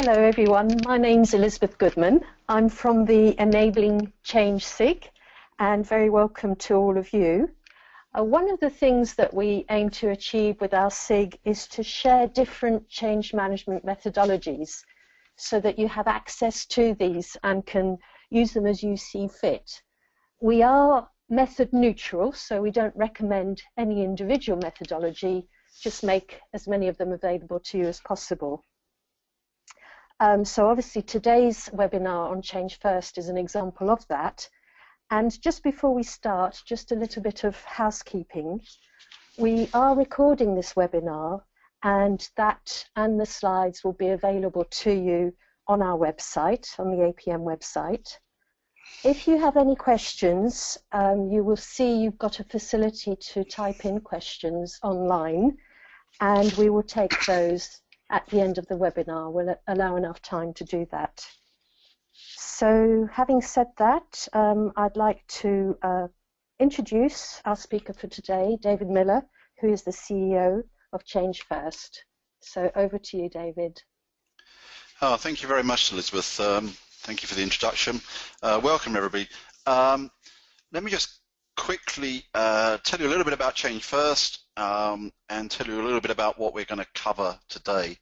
Hello everyone, my name's Elizabeth Goodman. I'm from the Enabling Change SIG and very welcome to all of you. One of the things that we aim to achieve with our SIG is to share different change management methodologies so that you have access to these and can use them as you see fit. We are method neutral, so we don't recommend any individual methodology, just make as many of them available to you as possible. So obviously today's webinar on Change First is an example of that. And just before we start, just a little bit of housekeeping. We are recording this webinar and the slides will be available to you on our website, on the APM website. If you have any questions, you will see you've got a facility to type in questions online and we will take those at the end of the webinar. We'll allow enough time to do that. So having said that, I'd like to introduce our speaker for today, David Miller, who is the CEO of Change First. So over to you, David. Oh, thank you very much, Elizabeth. Thank you for the introduction. Welcome, everybody. Let me just quickly tell you a little bit about Change First and tell you a little bit about what we're going to cover today.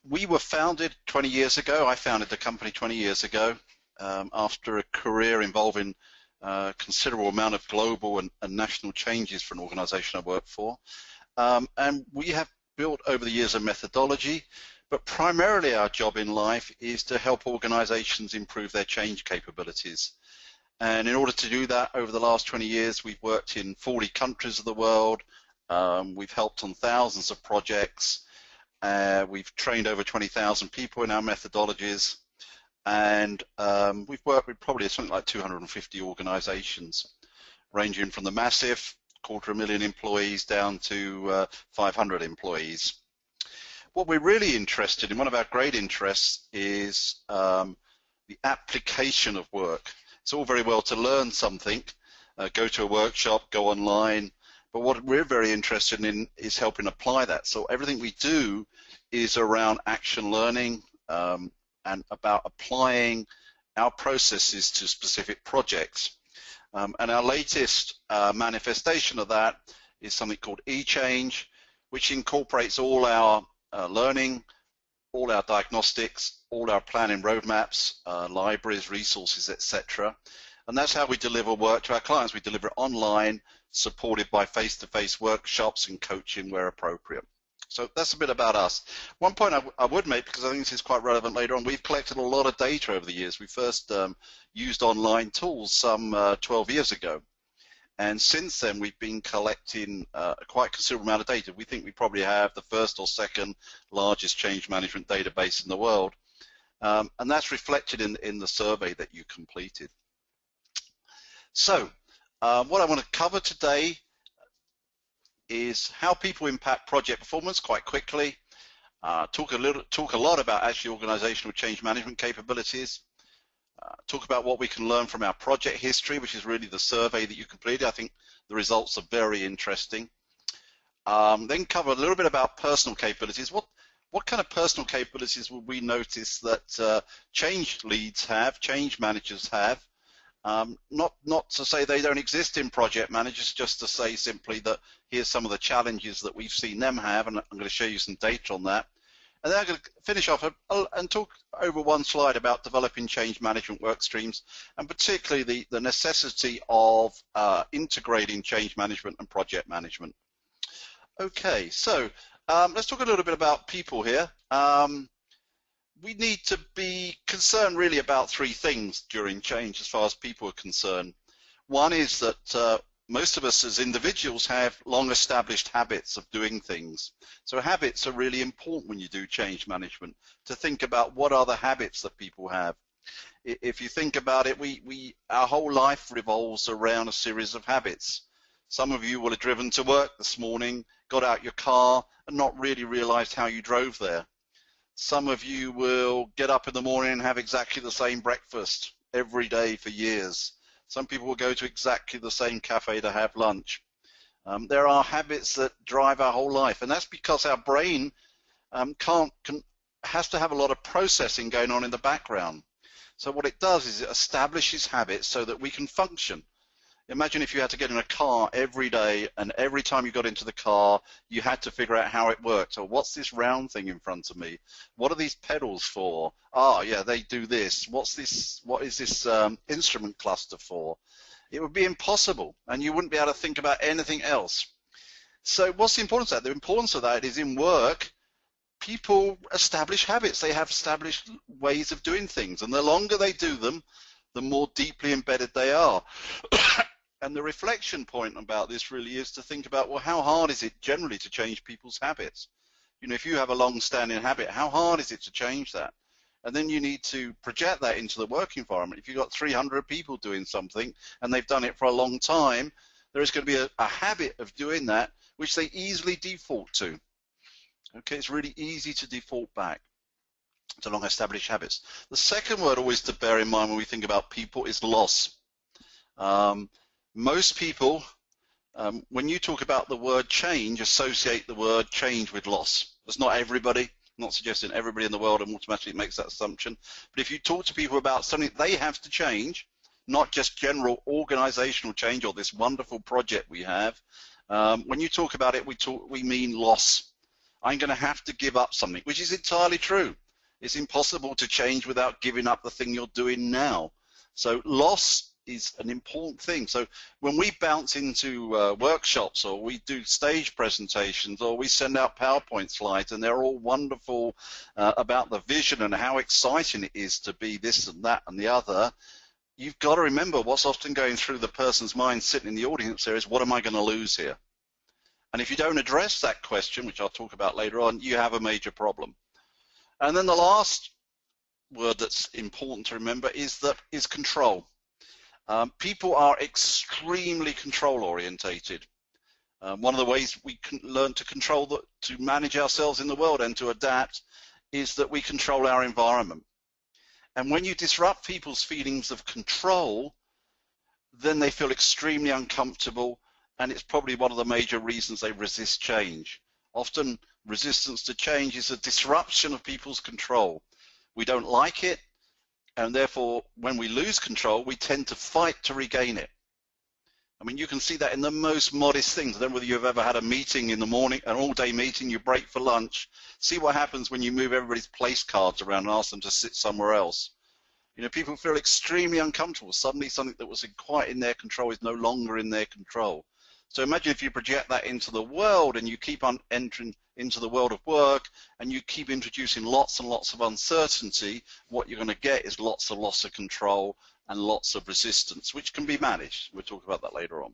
We were founded 20 years ago. I founded the company 20 years ago after a career involving a considerable amount of global and national changes for an organization I worked for. And we have built over the years a methodology, but primarily our job in life is to help organizations improve their change capabilities. And in order to do that, over the last 20 years, we've worked in 40 countries of the world. We've helped on thousands of projects. We've trained over 20,000 people in our methodologies. And we've worked with probably something like 250 organizations, ranging from the massive 250,000 employees down to 500 employees. What we're really interested in, one of our great interests, is the application of work. It's all very well to learn something, go to a workshop, go online, but what we're very interested in is helping apply that. So everything we do is around action learning and about applying our processes to specific projects. And our latest manifestation of that is something called eChange, which incorporates all our learning, all our diagnostics, all our planning roadmaps, libraries, resources, etc. And that's how we deliver work to our clients. We deliver it online, supported by face-to-face workshops and coaching where appropriate. So that's a bit about us. One point I would make, because I think this is quite relevant later on, we've collected a lot of data over the years. We first used online tools some 12 years ago. And since then, we've been collecting a quite considerable amount of data. We think we probably have the first or second largest change management database in the world. And that's reflected in the survey that you completed. So what I want to cover today is how people impact project performance quite quickly. Talk a lot about actually organizational change management capabilities. Talk about what we can learn from our project history, which is really the survey that you completed. I think the results are very interesting. Then cover a little bit about personal capabilities. What kind of personal capabilities will we notice that change leads have, change managers have? Not to say they don't exist in project managers, just to say simply that here's some of the challenges that we've seen them have, and I'm going to show you some data on that. And then I'm going to finish off and talk over one slide about developing change management work streams, and particularly the necessity of integrating change management and project management. Okay, so let's talk a little bit about people here. We need to be concerned really about three things during change as far as people are concerned. One is that most of us as individuals have long established habits of doing things. So habits are really important when you do change management, to think about what are the habits that people have. If you think about it, our whole life revolves around a series of habits. Some of you will have driven to work this morning, got out your car and not really realized how you drove there. Some of you will get up in the morning and have exactly the same breakfast every day for years. Some people will go to exactly the same cafe to have lunch. There are habits that drive our whole life, and that's because our brain can't has to have a lot of processing going on in the background. So what it does is it establishes habits so that we can function. Imagine if you had to get in a car every day, and every time you got into the car, you had to figure out how it worked. Or what's this round thing in front of me? What are these pedals for? Oh, yeah, they do this. What's this? What is this instrument cluster for? It would be impossible, and you wouldn't be able to think about anything else. So what's the importance of that? The importance of that is in work, people establish habits. They have established ways of doing things, and the longer they do them, the more deeply embedded they are. And the reflection point about this really is to think about, well, how hard is it generally to change people's habits? You know, if you have a long-standing habit, how hard is it to change that? And then you need to project that into the work environment. If you've got 300 people doing something and they've done it for a long time, there is going to be a habit of doing that which they easily default to. Okay, it's really easy to default back to long-established habits. The second word always to bear in mind when we think about people is loss. Most people, when you talk about the word change, associate the word change with loss. That's not everybody. I'm not suggesting everybody in the world automatically makes that assumption. But if you talk to people about something they have to change, not just general organizational change or this wonderful project we have, when you talk about it, we mean loss. I'm going to have to give up something, which is entirely true. It's impossible to change without giving up the thing you're doing now. So loss is an important thing. So when we bounce into workshops, or we do stage presentations, or we send out PowerPoint slides, and they're all wonderful about the vision and how exciting it is to be this and that and the other, you've got to remember what's often going through the person's mind sitting in the audience there is, what am I going to lose here? And if you don't address that question, which I'll talk about later on, you have a major problem. And then the last word that's important to remember is control. People are extremely control orientated. One of the ways we can learn to control, to manage ourselves in the world and to adapt, is that we control our environment. And when you disrupt people's feelings of control, then they feel extremely uncomfortable, and it's probably one of the major reasons they resist change. Often resistance to change is a disruption of people's control. We don't like it, and therefore when we lose control, we tend to fight to regain it. I mean, you can see that in the most modest things. I don't know whether you've ever had a meeting in the morning, an all-day meeting, you break for lunch. See what happens when you move everybody's place cards around and ask them to sit somewhere else. You know, people feel extremely uncomfortable. Suddenly something that was quite in their control is no longer in their control. So imagine if you project that into the world, and you keep on entering into the world of work, and you keep introducing lots and lots of uncertainty, what you're going to get is lots of loss of control and lots of resistance, which can be managed. We'll talk about that later on.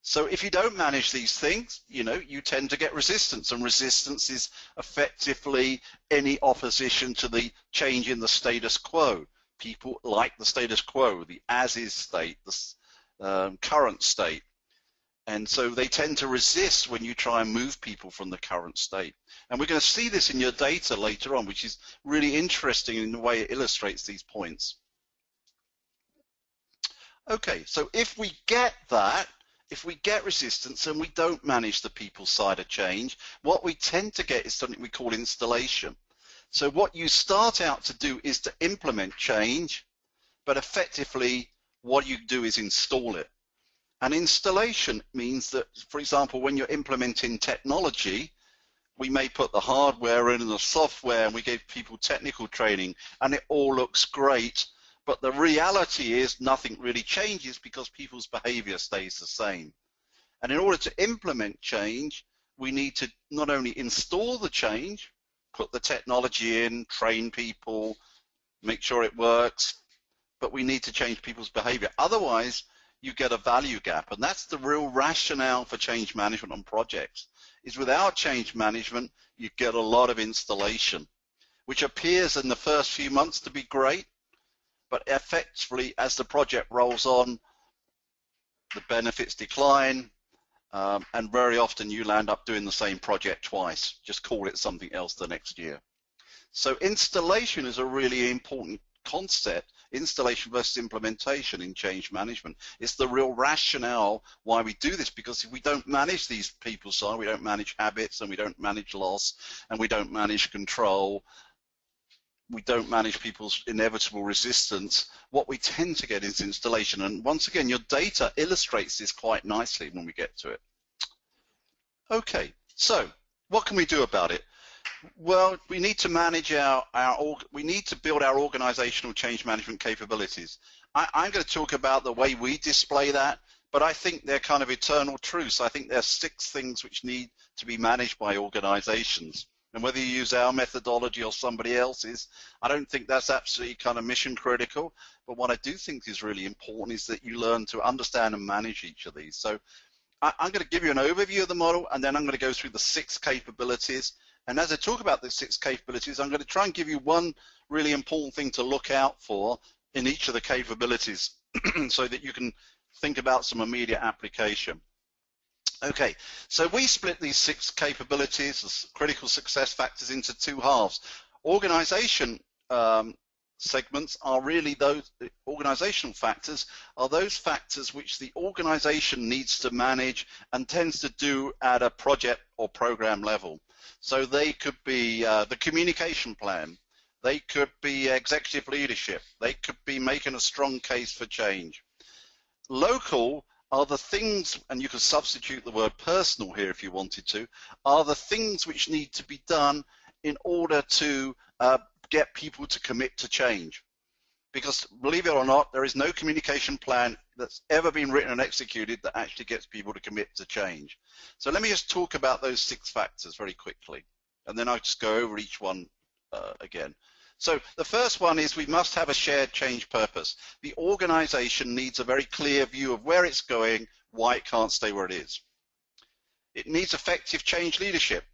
So if you don't manage these things, you know, you tend to get resistance, and resistance is effectively any opposition to the change in the status quo. People like the status quo, the as-is state, the current state. And so they tend to resist when you try and move people from the current state. And we're going to see this in your data later on, which is really interesting in the way it illustrates these points. Okay, so if we get that, if we get resistance and we don't manage the people side of change, what we tend to get is something we call installation. So what you start out to do is to implement change, but effectively what you do is install it. And installation means that, for example, when you're implementing technology, we may put the hardware in and the software, and we give people technical training, and it all looks great. But the reality is nothing really changes because people's behavior stays the same. And in order to implement change, we need to not only install the change, put the technology in, train people, make sure it works, but we need to change people's behavior. Otherwise, you get a value gap, and that's the real rationale for change management on projects, is without change management, you get a lot of installation, which appears in the first few months to be great, but effectively, as the project rolls on, the benefits decline, and very often you'll end up doing the same project twice. Just call it something else the next year. So installation is a really important concept, installation versus implementation in change management. It's the real rationale why we do this, because if we don't manage these people side, we don't manage habits, and we don't manage loss, and we don't manage control, we don't manage people's inevitable resistance, what we tend to get is installation. And once again, your data illustrates this quite nicely when we get to it. Okay, so what can we do about it? Well, we need to manage we need to build our organizational change management capabilities. I'm going to talk about the way we display that, but I think they're kind of eternal truths. I think there are 6 things which need to be managed by organizations. And whether you use our methodology or somebody else's, I don't think that's absolutely kind of mission critical. But what I do think is really important is that you learn to understand and manage each of these. So I'm going to give you an overview of the model, and then I'm going to go through the 6 capabilities. And as I talk about the 6 capabilities, I'm going to try and give you one really important thing to look out for in each of the capabilities so that you can think about some immediate application. Okay, so we split these 6 capabilities, the critical success factors, into 2 halves. Organization segments are really those, organizational factors are those factors which the organization needs to manage and tends to do at a project or program level. So they could be the communication plan, they could be executive leadership, they could be making a strong case for change. Local are the things, and you could substitute the word personal here if you wanted to, are the things which need to be done in order to get people to commit to change. Because believe it or not, there is no communication plan that's ever been written and executed that actually gets people to commit to change. So let me just talk about those 6 factors very quickly, and then I'll just go over each one again. So the first one is we must have a shared change purpose. The organization needs a very clear view of where it's going, why it can't stay where it is. It needs effective change leadership.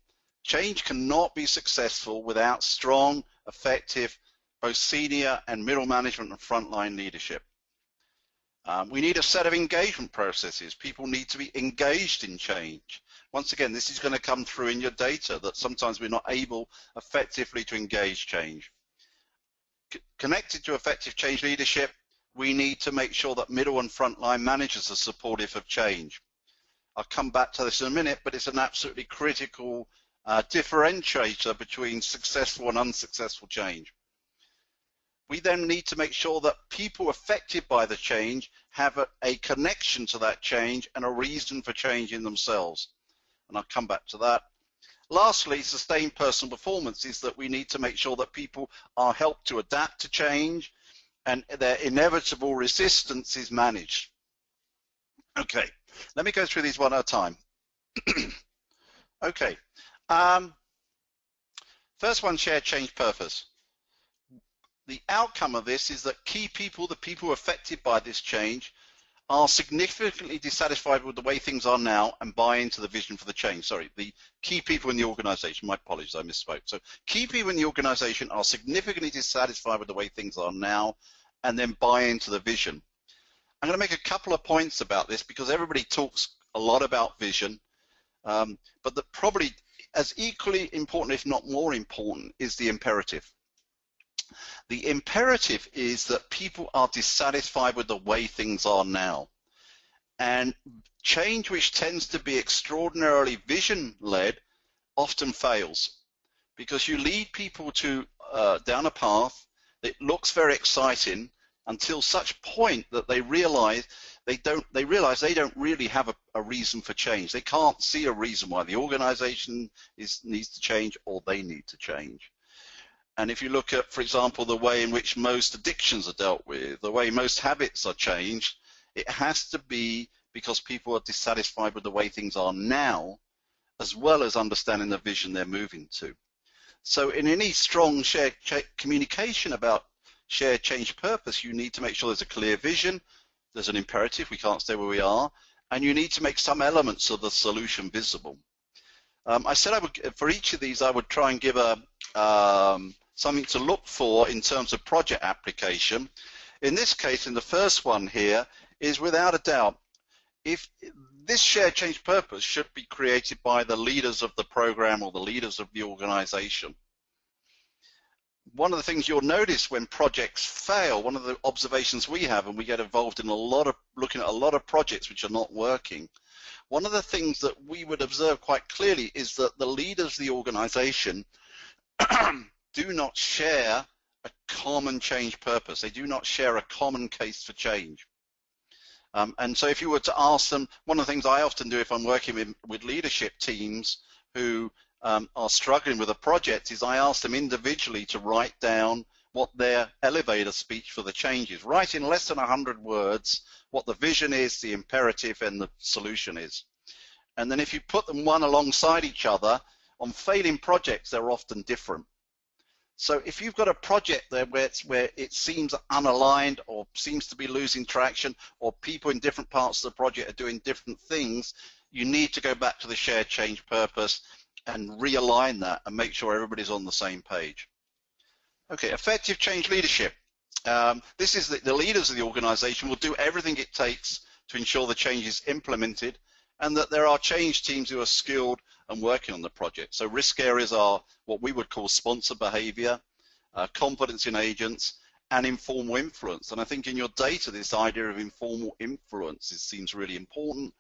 Change cannot be successful without strong, effective, both senior and middle management and frontline leadership. We need a set of engagement processes. People need to be engaged in change. Once again, this is going to come through in your data that sometimes we're not able effectively to engage change. Connected to effective change leadership, we need to make sure that middle and frontline managers are supportive of change. I'll come back to this in a minute, but it's an absolutely critical differentiator between successful and unsuccessful change. We then need to make sure that people affected by the change have a connection to that change and a reason for change in themselves. And I'll come back to that. Lastly, sustained personal performance is that we need to make sure that people are helped to adapt to change and their inevitable resistance is managed. Okay, let me go through these one at a time. Okay, first one, shared change purpose. The outcome of this is that key people, the people affected by this change, are significantly dissatisfied with the way things are now and buy into the vision for the change. Sorry, the key people in the organization, my apologies, I misspoke. So key people in the organization are significantly dissatisfied with the way things are now and then buy into the vision. I'm going to make a couple of points about this because everybody talks a lot about vision, but that probably as equally important, if not more important, is the imperative. The imperative is that people are dissatisfied with the way things are now. And change, which tends to be extraordinarily vision-led, often fails because you lead people to down a path that looks very exciting until such point that they realize they don't really have a reason for change. They can't see a reason why the organization needs to change or they need to change. And if you look at, for example, the way in which most addictions are dealt with, the way most habits are changed, it has to be because people are dissatisfied with the way things are now, as well as understanding the vision they're moving to. So in any strong shared communication about shared change purpose, you need to make sure there's a clear vision, there's an imperative, we can't stay where we are, and you need to make some elements of the solution visible. I said I would, for each of these, I would try and give something to look for in terms of project application. In this case, in the first one here, is without a doubt, if this shared change purpose should be created by the leaders of the program or the leaders of the organization. one of the things you'll notice when projects fail, one of the observations we have, and we get involved in looking at a lot of projects which are not working, one of the things that we would observe quite clearly is that the leaders of the organization do not share a common change purpose. They do not share a common case for change. And so if you were to ask them, one of the things I often do if I'm working with leadership teams who are struggling with a project is I ask them individually to write down what their elevator speech for the change is. Write in less than 100 words what the vision is, the imperative, and the solution is. And then if you put them one alongside each other, on failing projects, they're often different. So if you've got a project there where it seems unaligned or seems to be losing traction, or people in different parts of the project are doing different things, you need to go back to the shared change purpose and realign that and make sure everybody's on the same page. Okay, effective change leadership. This is the leaders of the organization will do everything it takes to ensure the change is implemented, and that there are change teams who are skilled and working on the project. So risk areas are what we would call sponsor behavior, confidence in agents, and informal influence. And I think in your data, this idea of informal influence seems really important,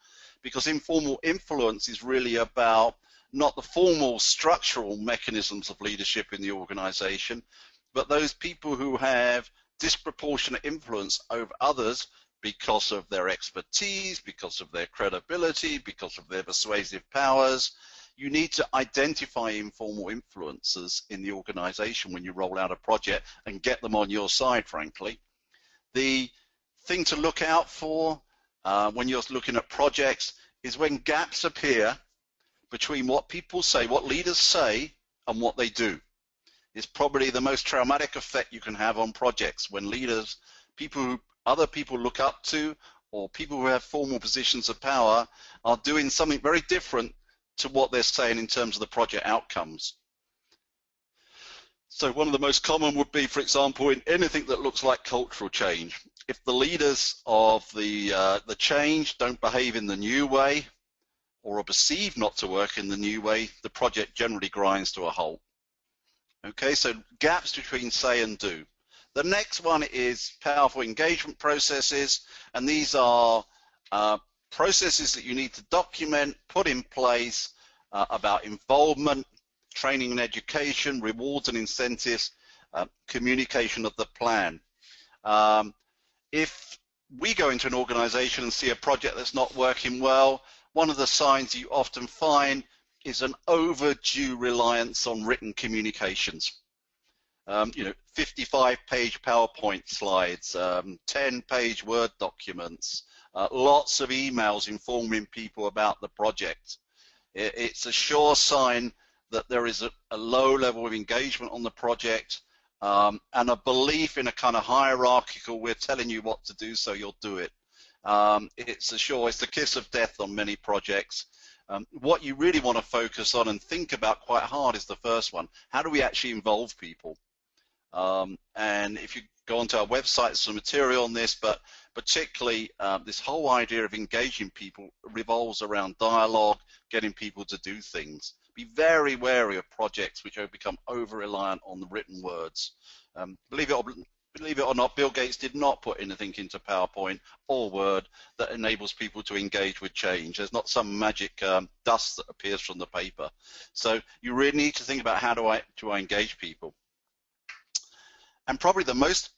because informal influence is really about not the formal structural mechanisms of leadership in the organization, but those people who have disproportionate influence over others because of their expertise, because of their credibility, because of their persuasive powers. You need to identify informal influencers in the organization when you roll out a project and get them on your side, frankly. The thing to look out for when you're looking at projects is when gaps appear between what people say, what leaders say, and what they do. It's probably the most traumatic effect you can have on projects when leaders, people who other people look up to, or people who have formal positions of power, are doing something very different to what they're saying in terms of the project outcomes. So one of the most common would be, for example, in anything that looks like cultural change. If the leaders of the change don't behave in the new way, or are perceived not to work in the new way, the project generally grinds to a halt. Okay, so gaps between say and do. The next one is powerful engagement processes, and these are processes that you need to document, put in place about involvement, training and education, rewards and incentives, communication of the plan. If we go into an organization and see a project that's not working well, one of the signs you often find is an overdue reliance on written communications. 55-page PowerPoint slides, 10-page Word documents, lots of emails informing people about the project. It's a sure sign that there is a low level of engagement on the project and a belief in a kind of hierarchical, we're telling you what to do, so you'll do it. It's the kiss of death on many projects. What you really want to focus on and think about quite hard is the first one. How do we actually involve people? And if you go onto our website, there's some material on this, but particularly this whole idea of engaging people revolves around dialogue, getting people to do things. Be very wary of projects which have become over-reliant on the written words. Believe it or not, Bill Gates did not put anything into PowerPoint or Word that enables people to engage with change. There's not some magic dust that appears from the paper. So you really need to think about how do I engage people. And probably the most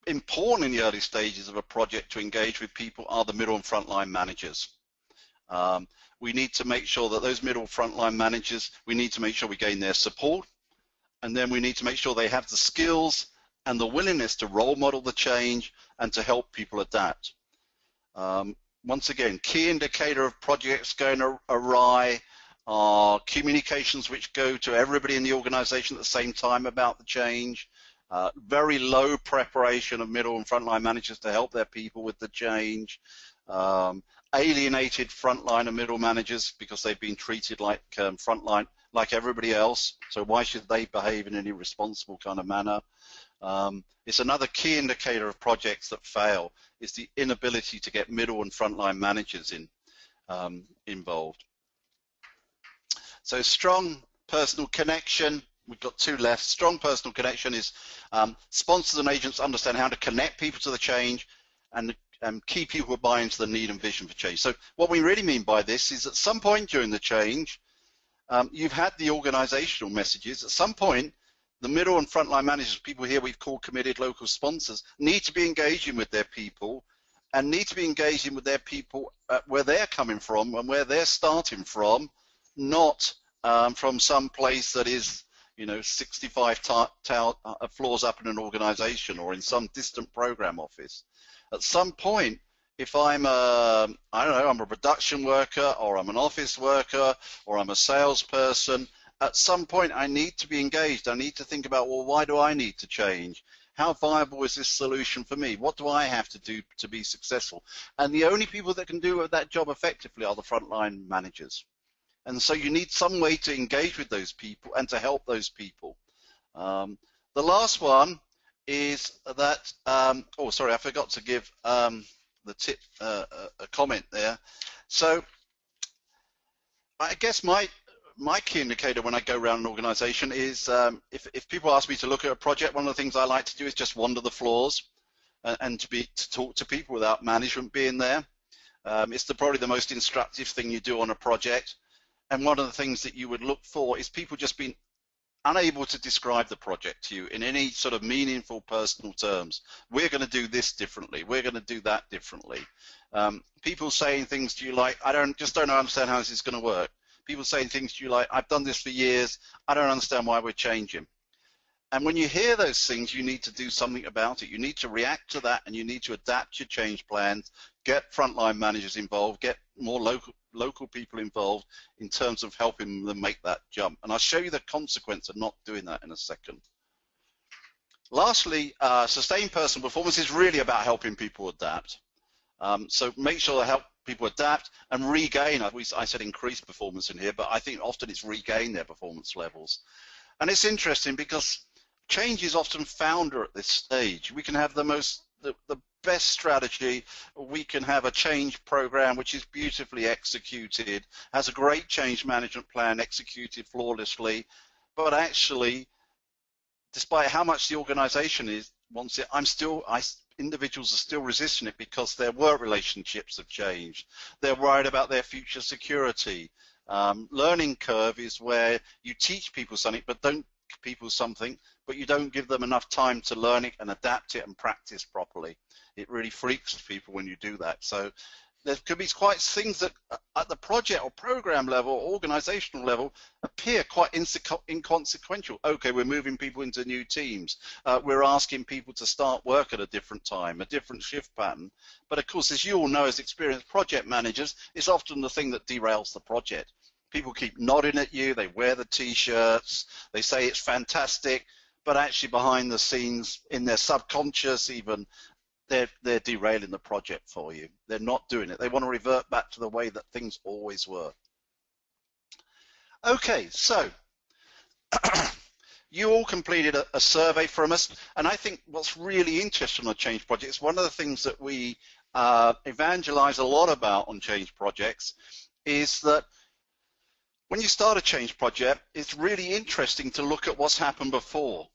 important in the early stages of a project to engage with people are the middle and frontline managers. We need to make sure that those middle frontline managers, we need to make sure we gain their support, and then we need to make sure they have the skills and the willingness to role model the change and to help people adapt. Once again, key indicator of projects going awry are communications which go to everybody in the organization at the same time about the change, very low preparation of middle and frontline managers to help their people with the change, alienated frontline and middle managers because they've been treated like frontline, like everybody else, so why should they behave in any responsible kind of manner? It's another key indicator of projects that fail is the inability to get middle and frontline managers involved. So strong personal connection, we've got two left. Strong personal connection is sponsors and agents understand how to connect people to the change and key people who buy into the need and vision for change. So what we really mean by this is at some point during the change, you've had the organizational messages. At some point, the middle and frontline managers, people here we've called committed local sponsors, need to be engaging with their people and need to be engaging with their people where they're coming from and where they're starting from, not from some place that is, 65 floors up in an organization or in some distant program office. At some point, if I'm I don't know, I'm a production worker or I'm an office worker or I'm a salesperson, at some point I need to be engaged. I need to think about, well, why do I need to change? How viable is this solution for me? What do I have to do to be successful? And the only people that can do that job effectively are the frontline managers. And so you need some way to engage with those people and to help those people. The last one is that, oh, sorry, I forgot to give the tip, a comment there. So I guess my key indicator when I go around an organization is if people ask me to look at a project, one of the things I like to do is just wander the floors and to talk to people without management being there. It's probably the most instructive thing you do on a project. And one of the things that you would look for is people just being unable to describe the project to you in any sort of meaningful personal terms. We're going to do this differently. We're going to do that differently. People saying things to you like, I just don't understand how this is going to work. People saying things to you like, I've done this for years. I don't understand why we're changing. And when you hear those things, you need to do something about it. You need to react to that, and you need to adapt your change plans, get frontline managers involved, get more local people involved in terms of helping them make that jump. And I'll show you the consequence of not doing that in a second. Lastly, sustained personal performance is really about helping people adapt. So make sure to help people adapt and regain. I said increase performance in here, but I think often it's regain their performance levels. And it's interesting because change is often founder at this stage. We can have the best strategy. We can have a change program which is beautifully executed, has a great change management plan executed flawlessly, but actually, despite how much the organization wants it, individuals are still resisting it because their work relationships have changed. They're worried about their future security. Learning curve is where you teach people something, but you don't give them enough time to learn it and adapt it and practice properly. It really freaks people when you do that. So there could be quite things that at the project or program level or organizational level appear quite inconsequential. Okay, we're moving people into new teams. We're asking people to start work at a different time, a different shift pattern. But of course, as you all know as experienced project managers, it's often the thing that derails the project. People keep nodding at you, they wear the t-shirts, they say it's fantastic, but actually behind the scenes, in their subconscious even, they're derailing the project for you. They're not doing it. They want to revert back to the way that things always were. Okay, so you all completed a survey from us, and I think what's really interesting on change projects, one of the things that we evangelize a lot about on change projects is that when you start a change project, it's really interesting to look at what's happened before,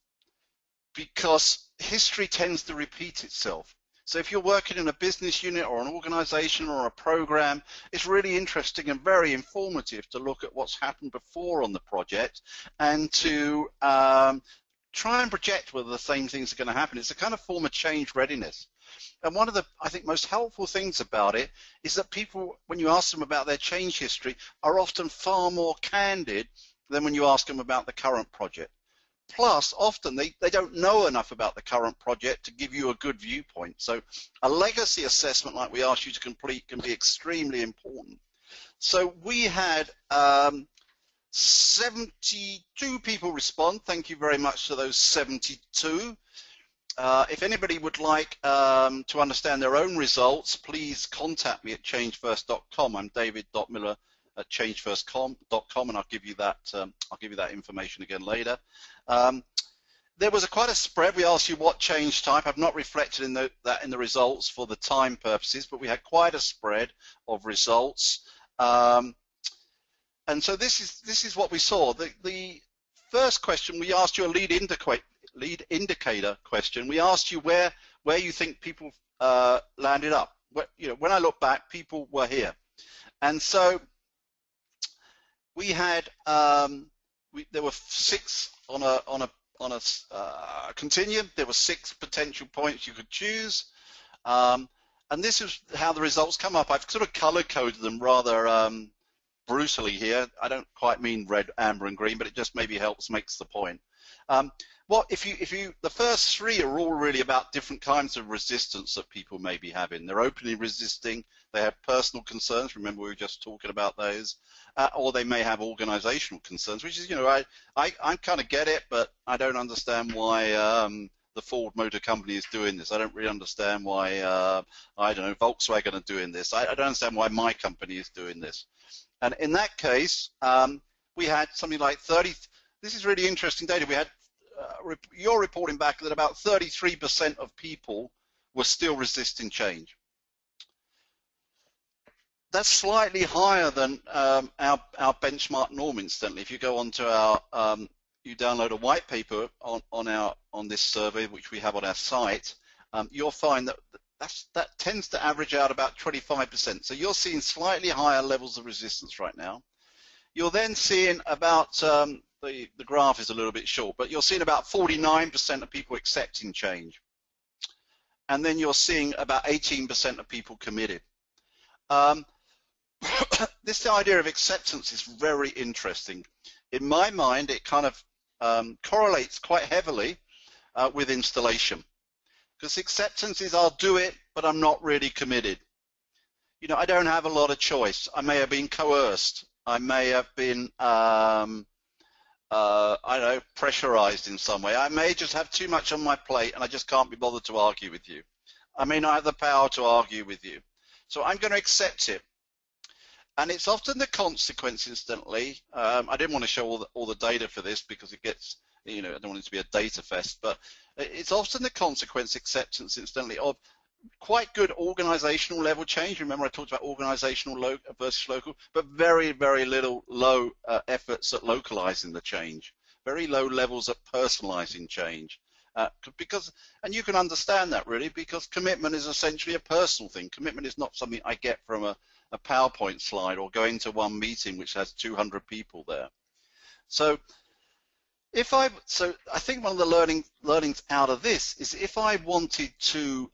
because history tends to repeat itself. So if you're working in a business unit or an organization or a program, it's really interesting and very informative to look at what's happened before on the project and to try and project whether the same things are going to happen. It's a kind of form of change readiness. And one of the, I think, most helpful things about it is that people, when you ask them about their change history, are often far more candid than when you ask them about the current project. Plus, often they don't know enough about the current project to give you a good viewpoint. So a legacy assessment like we asked you to complete can be extremely important. So we had 72 people respond. Thank you very much to those 72. If anybody would like to understand their own results, please contact me at changefirst.com. I'm david.miller@changefirst.com, and I'll give you that information again later. There was quite a spread. We asked you what change type. I've not reflected that in the results for the time purposes, but we had quite a spread of results. And so this is what we saw. The first question, we asked you a lead indicator question. We asked you where you think people landed up. When I look back, people were here, and so we had there were 6 on a continuum. There were 6 potential points you could choose, and this is how the results come up. I've sort of color-coded them rather brutally here. I don't quite mean red, amber, and green, but it just maybe makes the point. The first 3 are all really about different kinds of resistance that people may be having. They're openly resisting. They have personal concerns. Remember, we were just talking about those. Or they may have organizational concerns, which is, I kind of get it, but I don't understand why the Ford Motor Company is doing this. I don't really understand why, I don't know, Volkswagen are doing this. I don't understand why my company is doing this. And in that case, we had something like 30, this is really interesting data. We had, you're reporting back that about 33% of people were still resisting change. That's slightly higher than our benchmark norm, incidentally. If you go onto our, you download a white paper on this survey, which we have on our site, you'll find that that tends to average out about 25%. So you're seeing slightly higher levels of resistance right now. You're then seeing about, the graph is a little bit short, but you're seeing about 49% of people accepting change. And then you're seeing about 18% of people committed. This idea of acceptance is very interesting. In my mind, it kind of correlates quite heavily with installation. Because acceptance is, I'll do it, but I'm not really committed. I don't have a lot of choice. I may have been coerced. I may have been, I don't know, pressurized in some way. I may just have too much on my plate and I just can't be bothered to argue with you. I may not have the power to argue with you. So I'm going to accept it. And it's often the consequence, incidentally. I didn't want to show all the data for this because it gets, I don't want it to be a data fest, but it's often the consequence, acceptance, incidentally, of quite good organizational level change. Remember, I talked about organizational versus local, but very, very low efforts at localizing the change, very low levels at personalizing change. And you can understand that really, because commitment is essentially a personal thing. Commitment is not something I get from a PowerPoint slide or going to one meeting which has 200 people there. So I think one of the learnings out of this is if I wanted to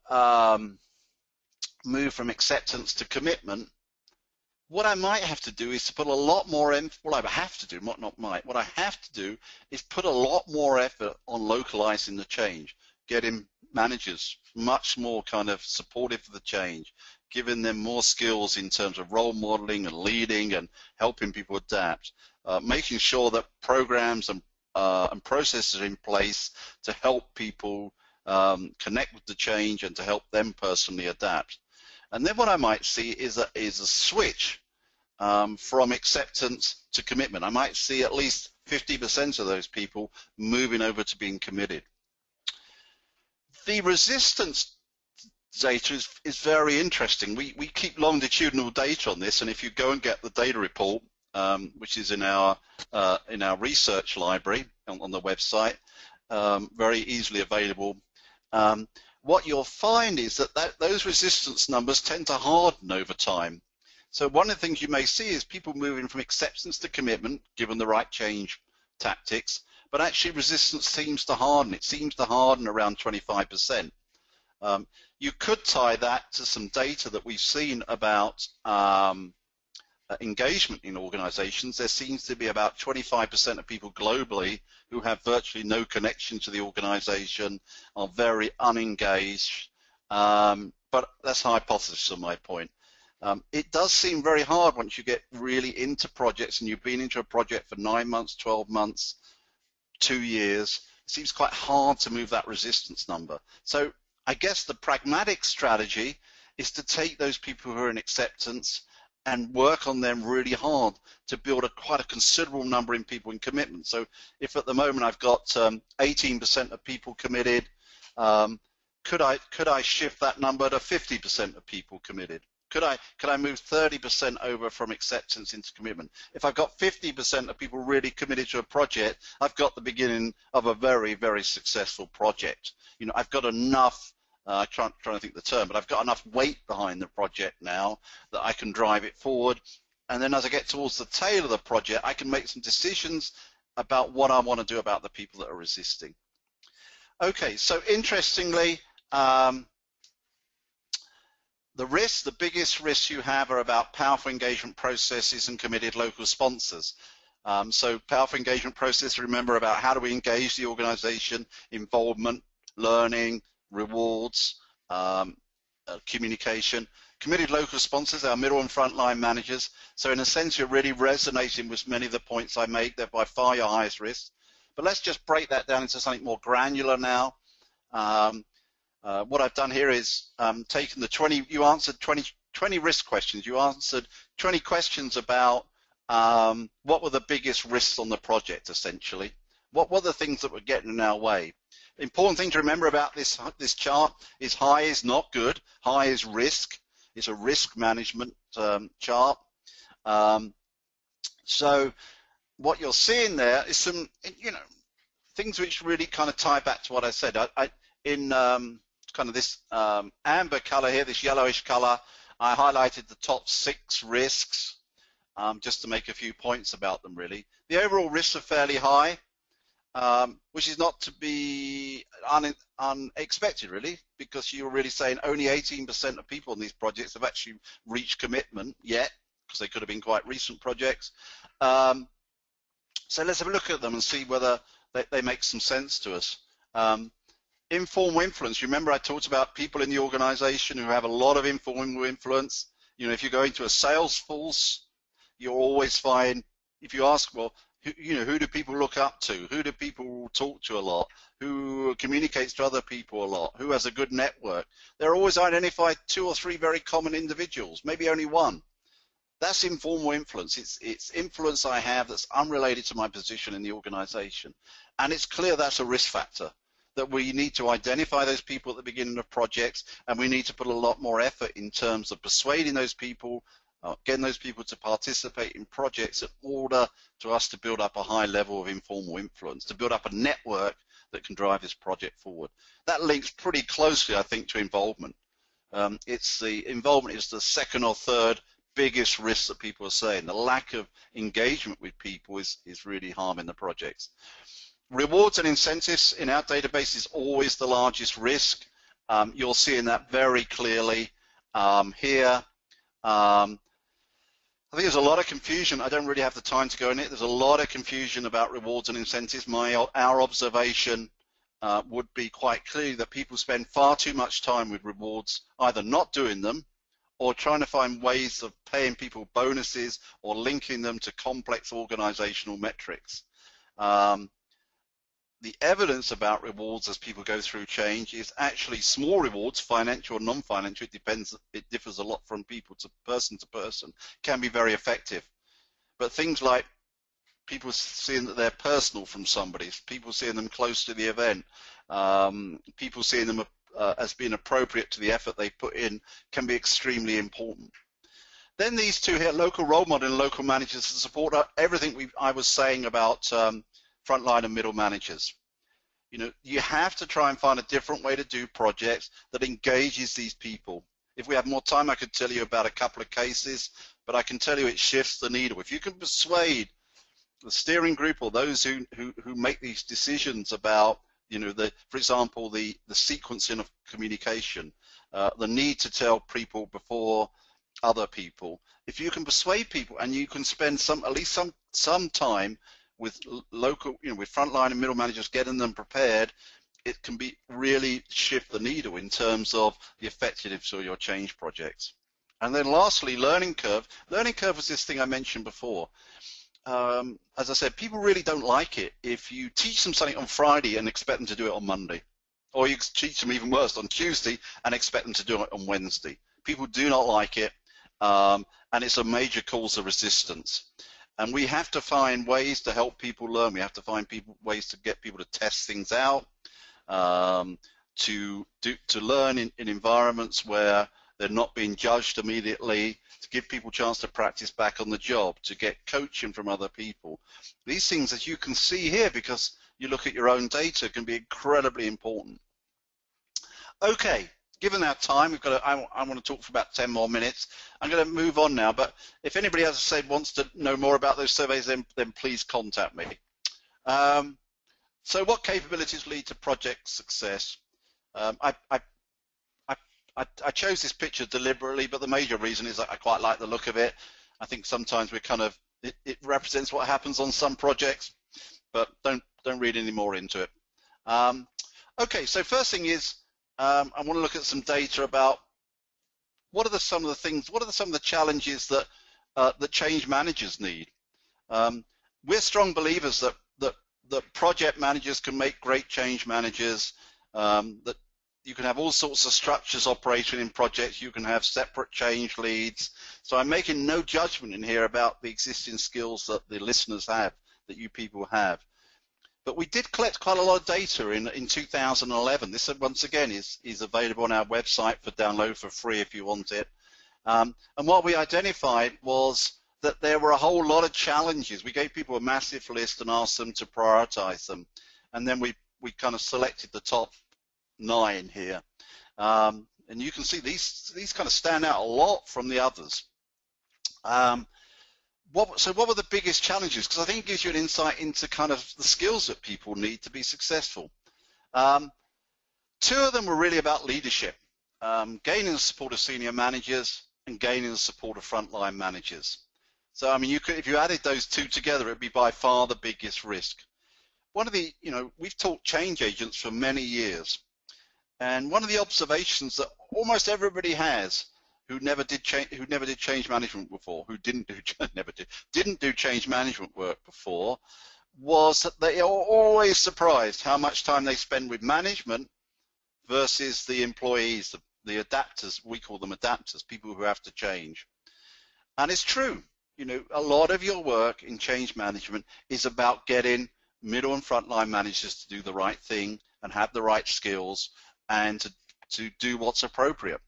move from acceptance to commitment, what I might have to do is to put a lot more what I have to do, what I have to do is put a lot more effort on localizing the change, getting managers much more kind of supportive of the change, giving them more skills in terms of role modeling and leading and helping people adapt, making sure that programs and processes are in place to help people connect with the change and to help them personally adapt. And then what I might see is a switch from acceptance to commitment. I might see at least 50% of those people moving over to being committed. The resistance data is very interesting. We keep longitudinal data on this, and if you go and get the data report, which is in our research library on the website, very easily available, what you'll find is that those resistance numbers tend to harden over time. So one of the things you may see is people moving from acceptance to commitment, given the right change tactics, but actually resistance seems to harden. It seems to harden around 25%. You could tie that to some data that we've seen about engagement in organizations. There seems to be about 25% of people globally who have virtually no connection to the organization, are very unengaged, but that's a hypothesis on my point. It does seem very hard once you get really into projects and you've been into a project for 9 months, 12 months, 2 years. It seems quite hard to move that resistance number. So I guess the pragmatic strategy is to take those people who are in acceptance and work on them really hard to build quite a considerable number in people in commitment. So if at the moment I've got 18% of people committed, could I shift that number to 50% of people committed? Could I move 30% over from acceptance into commitment? If I've got 50% of people really committed to a project, I've got the beginning of a very, very successful project. You know, I've got enough, trying to think the term, but I've got enough weight behind the project now that I can drive it forward. And then as I get towards the tail of the project, I can make some decisions about what I want to do about the people that are resisting. Okay, so interestingly, the risks, the biggest risks you have are about powerful engagement processes and committed local sponsors. So powerful engagement process, remember about how do we engage the organization, involvement, learning, rewards, communication. Committed local sponsors, our middle and frontline managers. So in a sense, you're really resonating with many of the points I make. They're by far your highest risk. But let's just break that down into something more granular now. What I've done here is taken the 20, you answered 20 risk questions. You answered 20 questions about what were the biggest risks on the project, essentially. What were the things that were getting in our way? The important thing to remember about this chart is high is not good. High is risk. It's a risk management chart. So what you're seeing there is some, you know, things which really kind of tie back to what I said. In kind of this amber color here, this yellowish color, I highlighted the top 6 risks just to make a few points about them, really. The overall risks are fairly high, which is not to be unexpected, really, because you're really saying only 18% of people in these projects have actually reached commitment yet, because they could have been quite recent projects. So let's have a look at them and see whether they make some sense to us. Informal influence. Remember I talked about people in the organization who have a lot of informal influence. You know, if you go into a sales force, you'll always find, if you ask, well, who do people look up to? Who do people talk to a lot? Who communicates to other people a lot? Who has a good network? They're always identified 2 or 3 very common individuals, maybe only one. That's informal influence. It's influence I have that's unrelated to my position in the organization. And it's clear that's a risk factor, that we need to identify those people at the beginning of projects, and we need to put a lot more effort in terms of persuading those people, getting those people to participate in projects in order to us to build up a high level of informal influence, to build up a network that can drive this project forward. That links pretty closely, I think, to involvement. Involvement is the 2nd or 3rd biggest risk that people are saying. The lack of engagement with people is really harming the projects. Rewards and incentives in our database is always the largest risk. You're seeing that very clearly here. I think there's a lot of confusion. I don't really have the time to go in it. There's a lot of confusion about rewards and incentives. Our observation would be quite clearly that people spend far too much time with rewards, either not doing them or trying to find ways of paying people bonuses or linking them to complex organizational metrics. The evidence about rewards as people go through change is actually small rewards, financial or non-financial, it differs a lot from people to person, can be very effective. But things like people seeing that they're personal from somebody, people seeing them close to the event, people seeing them as being appropriate to the effort they put in, can be extremely important. Then these two here, local role model and local managers, to support everything I was saying about frontline and middle managers. You know, you have to try and find a different way to do projects that engages these people. If we have more time, I could tell you about a couple of cases, but I can tell you it shifts the needle. If you can persuade the steering group or those who make these decisions about, you know, for example, the sequencing of communication, the need to tell people before other people, if you can persuade people and you can spend at least some time with local, you know, with frontline and middle managers, getting them prepared, it can really shift the needle in terms of the effectiveness of your change projects. And then lastly, learning curve. Learning curve was this thing I mentioned before. As I said, people really don't like it if you teach them something on Friday and expect them to do it on Monday, or you teach them even worse on Tuesday and expect them to do it on Wednesday. People do not like it, and it's a major cause of resistance. And we have to find ways to help people learn. We have to find ways to get people to test things out, to learn in environments where they're not being judged immediately, to give people a chance to practice back on the job, to get coaching from other people. These things, as you can see here, because you look at your own data, can be incredibly important. Okay, given our time, we've got. I want to talk for about 10 more minutes. I'm going to move on now, but if anybody, as I said, wants to know more about those surveys, then please contact me. So what capabilities lead to project success? I chose this picture deliberately, but the major reason is that I quite like the look of it. I think sometimes we're kind of, it represents what happens on some projects, but don't read any more into it. Okay, so first thing is, I want to look at some data about what are some of the challenges that that change managers need. We're strong believers that project managers can make great change managers, that you can have all sorts of structures operating in projects. You can have separate change leads. So I'm making no judgment in here about the existing skills that the listeners have, that you people have. But we did collect quite a lot of data in 2011. This, once again, is available on our website for download for free if you want it. And what we identified was that there were a whole lot of challenges. We gave people a massive list and asked them to prioritize them. And then we kind of selected the top 9 here. And you can see these kind of stand out a lot from the others. So what were the biggest challenges? Because I think it gives you an insight into kind of the skills that people need to be successful. 2 of them were really about leadership, gaining the support of senior managers and gaining the support of frontline managers. So I mean, if you added those 2 together, it'd be by far the biggest risk. One of the, we've taught change agents for many years, and one of the observations that almost everybody has who never did change management before, who didn't do change management work before, was that they are always surprised how much time they spend with management versus the employees, the adapters. We call them adapters, people who have to change. And it's true, a lot of your work in change management is about getting middle and frontline managers to do the right thing and have the right skills and to do what's appropriate.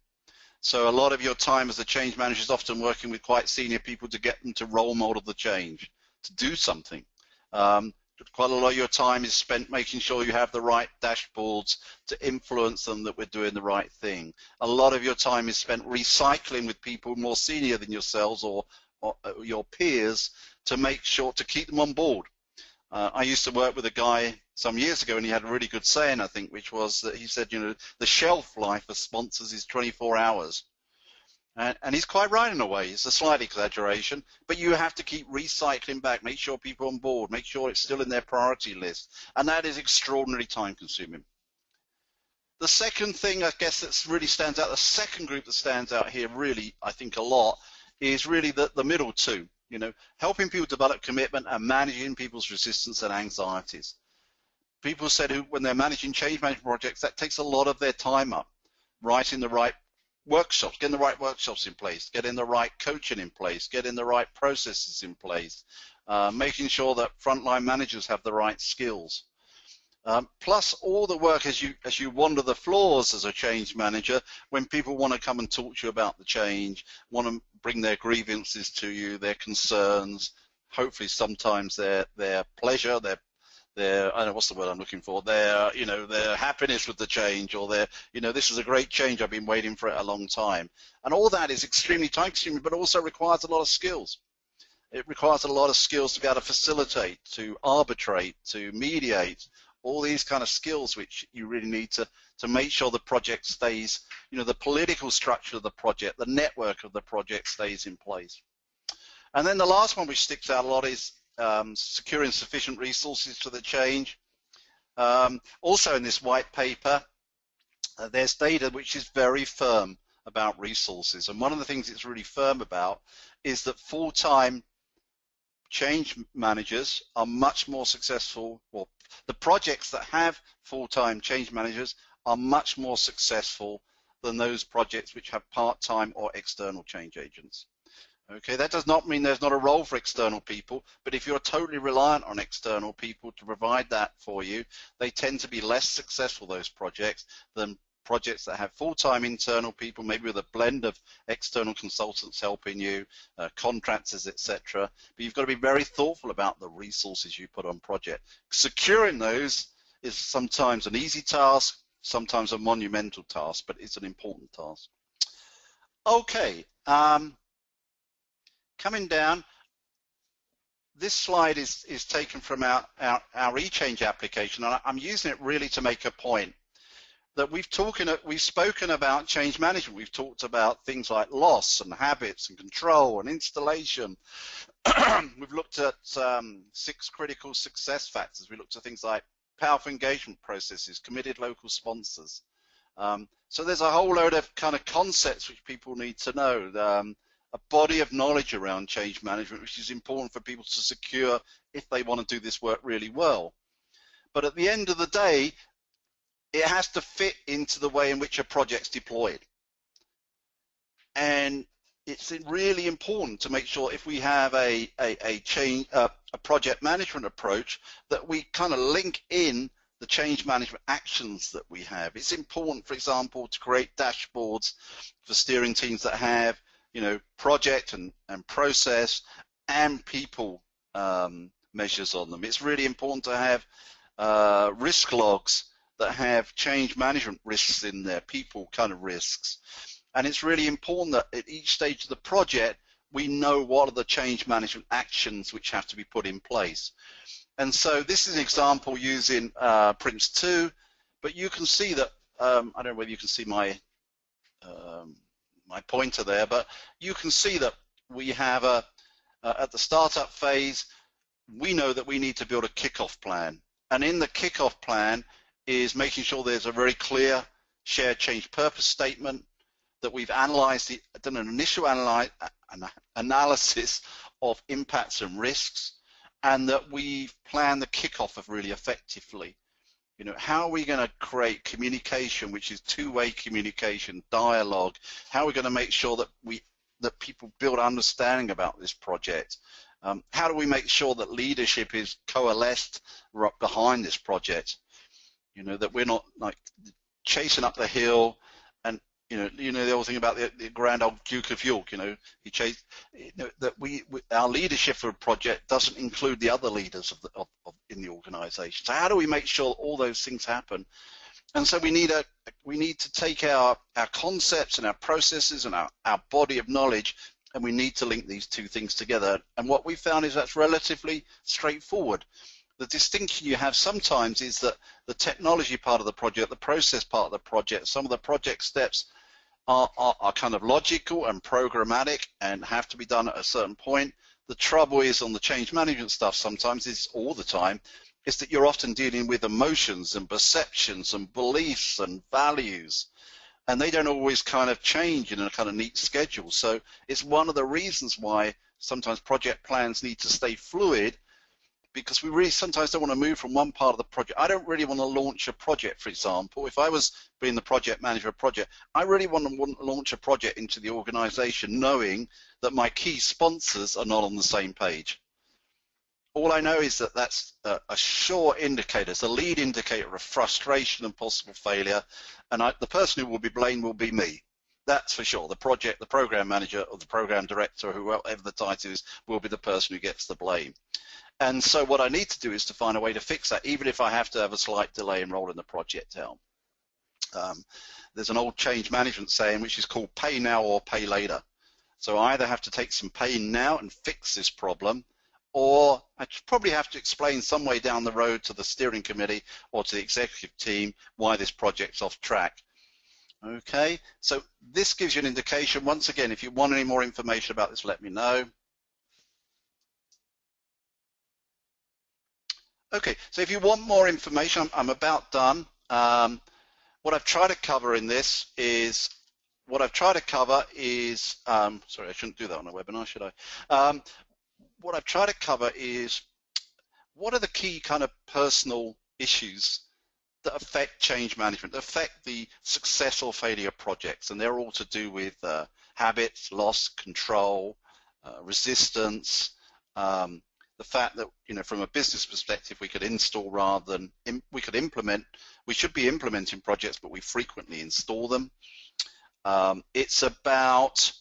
So a lot of your time as a change manager is often working with quite senior people to get them to role model the change, to do something. Quite a lot of your time is spent making sure you have the right dashboards to influence them that we're doing the right thing. A lot of your time is spent recycling with people more senior than yourselves or your peers to make sure to keep them on board. I used to work with a guy some years ago, and he had a really good saying, I think, which was that he said, the shelf life of sponsors is 24 hours. And he's quite right in a way. It's a slight exaggeration, but you have to keep recycling back, make sure people are on board, make sure it's still in their priority list, and that is extraordinarily time-consuming. The second thing, I guess, that really stands out, the second group that stands out here really, I think, a lot, is really the middle 2. Helping people develop commitment and managing people's resistance and anxieties. People said when they're managing change management projects, that takes a lot of their time up, writing the right workshops, getting the right workshops in place, getting the right coaching in place, getting the right processes in place, making sure that frontline managers have the right skills. Plus all the work as you wander the floors as a change manager, when people want to come and talk to you about the change, want to bring their grievances to you, their concerns, hopefully sometimes their pleasure, their I don't know what's the word I'm looking for, their happiness with the change, or this is a great change, I've been waiting for it a long time. And all that is extremely time consuming, but also requires a lot of skills. It requires a lot of skills to be able to facilitate, to arbitrate, to mediate, all these kind of skills which you really need to make sure the project stays, the political structure of the project, the network of the project stays in place. And then the last one which sticks out a lot is securing sufficient resources for the change. Also in this white paper, there's data which is very firm about resources. And one of the things it's really firm about is that full-time change managers are much more successful, or the projects that have full-time change managers are much more successful than those projects which have part-time or external change agents. Okay, that does not mean there's not a role for external people, but if you're totally reliant on external people to provide that for you, they tend to be less successful, those projects, than projects that have full-time internal people, maybe with a blend of external consultants helping you, contractors, etc. But you've got to be very thoughtful about the resources you put on project. Securing those is sometimes an easy task, sometimes a monumental task, but it's an important task. Okay, coming down, this slide is taken from our eChange application, and I'm using it really to make a point that we've spoken about change management. We've talked about things like loss and habits and control and installation. We've looked at 6 critical success factors. We looked at things like powerful engagement processes, committed local sponsors. So there's a whole load of kind of concepts which people need to know. A body of knowledge around change management, which is important for people to secure if they want to do this work really well. But at the end of the day, it has to fit into the way in which a project's deployed. And it's really important to make sure if we have a project management approach that we kind of link in the change management actions that we have. It's important, for example, to create dashboards for steering teams that have, you know, project and process and people measures on them. It's really important to have risk logs that have change management risks in there, people kind of risks. And it's really important that at each stage of the project, we know what are the change management actions which have to be put in place. And so this is an example using Prince 2, but you can see that, I don't know whether you can see my pointer there, but you can see that we have at the startup phase, we know that we need to build a kickoff plan. And in the kickoff plan is making sure there's a very clear shared change purpose statement, that we've analyzed, done an initial analysis of impacts and risks, and that we've planned the kickoff of really effectively. You know, how are we going to create communication, which is two-way communication, dialogue? How are we going to make sure that people build understanding about this project? How do we make sure that leadership is coalesced behind this project? You know, that we're not like chasing up the hill, and you know the old thing about the grand old Duke of York. You know, he chased. You know, that our leadership for a project doesn't include the other leaders in the organisation. So how do we make sure all those things happen? And so we need to take our concepts and our processes and our body of knowledge, and we need to link these two things together. And what we found is that's relatively straightforward. The distinction you have sometimes is that the technology part of the project, the process part of the project, some of the project steps are kind of logical and programmatic and have to be done at a certain point. The trouble is on the change management stuff sometimes, is all the time, is that you're often dealing with emotions and perceptions and beliefs and values, and they don't always kind of change in a kind of neat schedule. So it's one of the reasons why sometimes project plans need to stay fluid, because we really sometimes don't want to move from one part of the project. I don't really want to launch a project, for example. If I was being the project manager of a project, I really want to launch a project into the organization knowing that my key sponsors are not on the same page. All I know is that that's a sure indicator, it's a lead indicator of frustration and possible failure, and the person who will be blamed will be me. That's for sure. The program manager or the program director, or whoever the title is, will be the person who gets the blame. And so what I need to do is to find a way to fix that, even if I have to have a slight delay in rolling the project out. There's an old change management saying which is called pay now or pay later. So I either have to take some pain now and fix this problem, or I probably have to explain some way down the road to the steering committee or to the executive team why this project's off track. Okay, so this gives you an indication. Once again, if you want any more information about this, let me know. Okay, so if you want more information, I'm about done. What I've tried to cover in this is, sorry, I shouldn't do that on a webinar, should I? What I've tried to cover is what are the key kind of personal issues that affect change management, that affect the success or failure of projects, and they're all to do with habits, loss, control, resistance, the fact that, you know, from a business perspective, we could install rather than we could implement. We should be implementing projects, but we frequently install them. It's about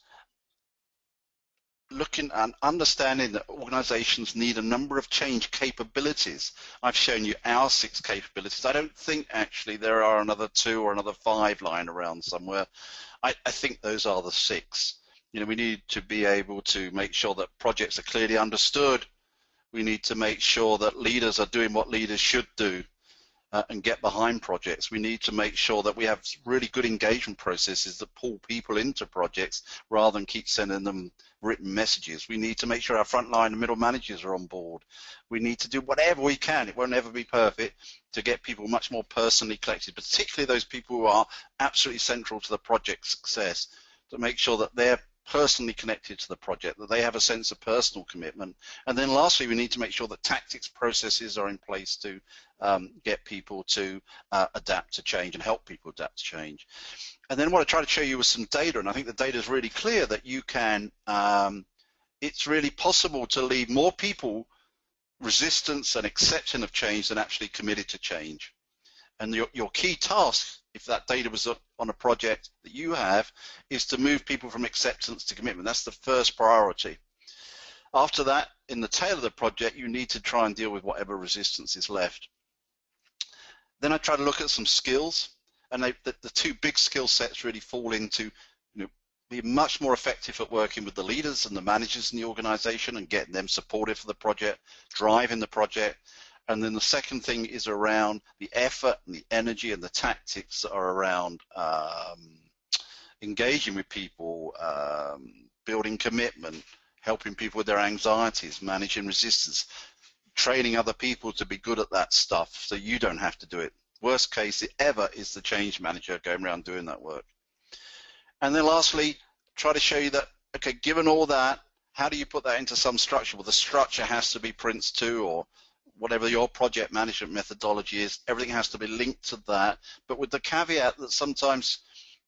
looking and understanding that organizations need a number of change capabilities. I've shown you our 6 capabilities. I don't think actually there are another 2 or another 5 lying around somewhere. I think those are the 6. You know, we need to be able to make sure that projects are clearly understood. We need to make sure that leaders are doing what leaders should do and get behind projects. We need to make sure that we have really good engagement processes that pull people into projects rather than keep sending them written messages. We need to make sure our frontline and middle managers are on board. We need to do whatever we can, it won't ever be perfect, to get people much more personally connected, particularly those people who are absolutely central to the project's success, to make sure that they're personally connected to the project, that they have a sense of personal commitment. And then lastly, we need to make sure that tactics, processes are in place to get people to adapt to change and help people adapt to change. And then what I try to show you was some data, and I think the data is really clear that you can, it's really possible to leave more people resistance and accepting of change than actually committed to change. And your key task, if that data was on a project that you have, is to move people from acceptance to commitment. That's the first priority. After that, in the tail of the project, you need to try and deal with whatever resistance is left. Then I try to look at some skills, and the 2 big skill sets really fall into, you know, be much more effective at working with the leaders and the managers in the organization and getting them supportive of the project, driving the project. And then the second thing is around the effort and the energy and the tactics that are around engaging with people, building commitment, helping people with their anxieties, managing resistance, training other people to be good at that stuff so you don't have to do it. Worst case ever is the change manager going around doing that work. And then lastly, try to show you that, okay, given all that, how do you put that into some structure? Well, the structure has to be Prince 2 or whatever your project management methodology is. Everything has to be linked to that, but with the caveat that sometimes,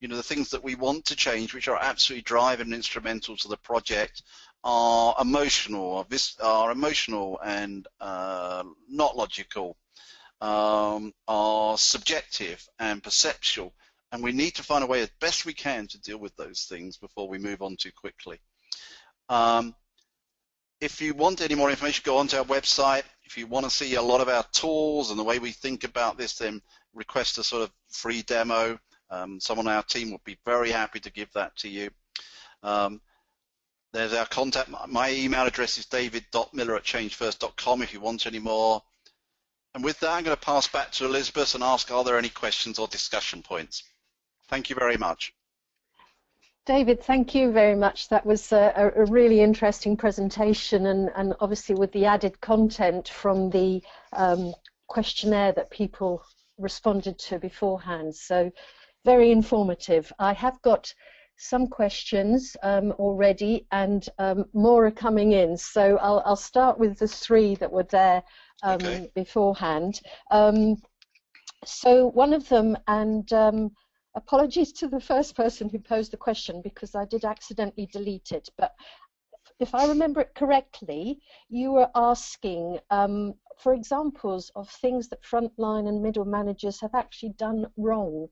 you know, the things that we want to change, which are absolutely driving and instrumental to the project, are emotional and not logical, are subjective and perceptual, and we need to find a way as best we can to deal with those things before we move on too quickly. If you want any more information, go onto our website. If you want to see a lot of our tools and the way we think about this, then request a sort of free demo. Someone on our team would be very happy to give that to you. There's our contact. My email address is david.miller@changefirst.com if you want any more. And with that, I'm going to pass back to Elizabeth and ask, are there any questions or discussion points? Thank you very much. David, thank you very much. That was a really interesting presentation, and obviously with the added content from the questionnaire that people responded to beforehand. So very informative. I have got some questions already, and more are coming in. So I'll start with the 3 that were there Okay. beforehand. So one of them, and apologies to the first person who posed the question because I did accidentally delete it, but if I remember it correctly, you were asking for examples of things that frontline and middle managers have actually done wrong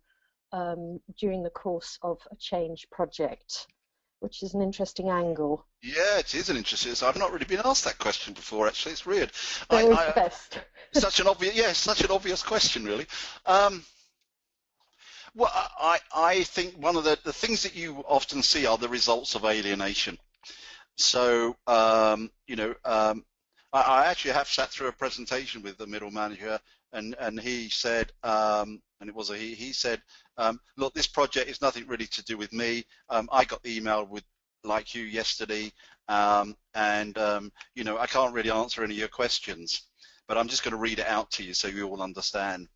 during the course of a change project, which is an interesting angle. Yeah, it is an interesting. I've not really been asked that question before. Actually, it's weird. They're always the best. Such an obvious, yes, such an obvious question, really. Well, I think one of the things that you often see are the results of alienation. So, you know, I actually have sat through a presentation with the middle manager, and he said, and it was a he said, look, this project is nothing really to do with me. I got the email like you yesterday, and you know, I can't really answer any of your questions, but I'm just going to read it out to you so you all understand.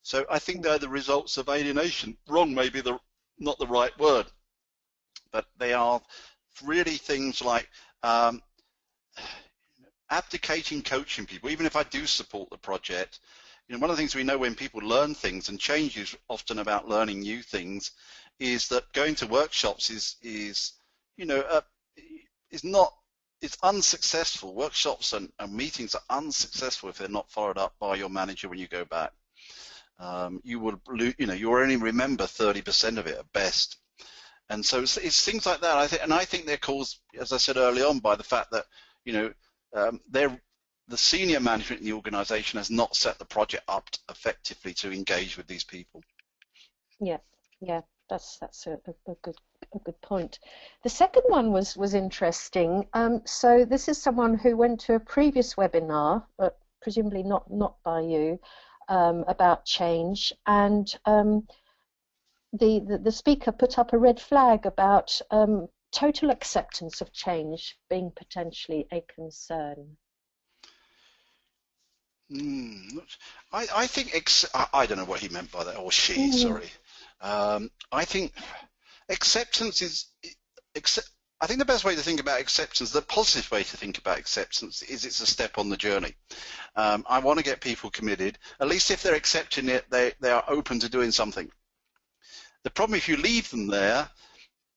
So I think they're the results of alienation. Wrong may be not the right word, but they are really things like abdicating coaching people. Even if I do support the project, you know, one of the things we know when people learn things, and change is often about learning new things, is that going to workshops is you know, is not it's unsuccessful. Workshops and meetings are unsuccessful if they're not followed up by your manager when you go back. You will, you only remember 30% of it at best. And so it's things like that. I think they're caused, as I said early on, by the fact that the senior management in the organisation has not set the project up effectively to engage with these people. Yeah, that's a good point. The second one was interesting. So this is someone who went to a previous webinar, presumably not by you, about change, and the speaker put up a red flag about total acceptance of change being potentially a concern. I think I don't know what he meant by that, or she. Sorry. I think acceptance is. I think the best way to think about acceptance, the positive way to think about acceptance, is it's a step on the journey. I want to get people committed. At least if they're accepting it, they are open to doing something. The problem if you leave them there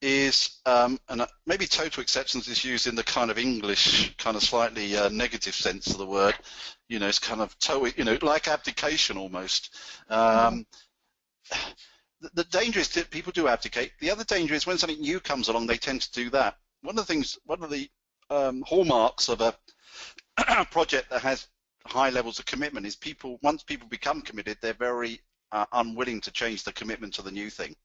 is, and maybe total acceptance is used in the kind of English, kind of slightly negative sense of the word. It's kind of like abdication almost. The danger is that people do abdicate. The other danger is when something new comes along, they tend to do that. One of the hallmarks of a project that has high levels of commitment is once people become committed, they're very unwilling to change the commitment to the new thing.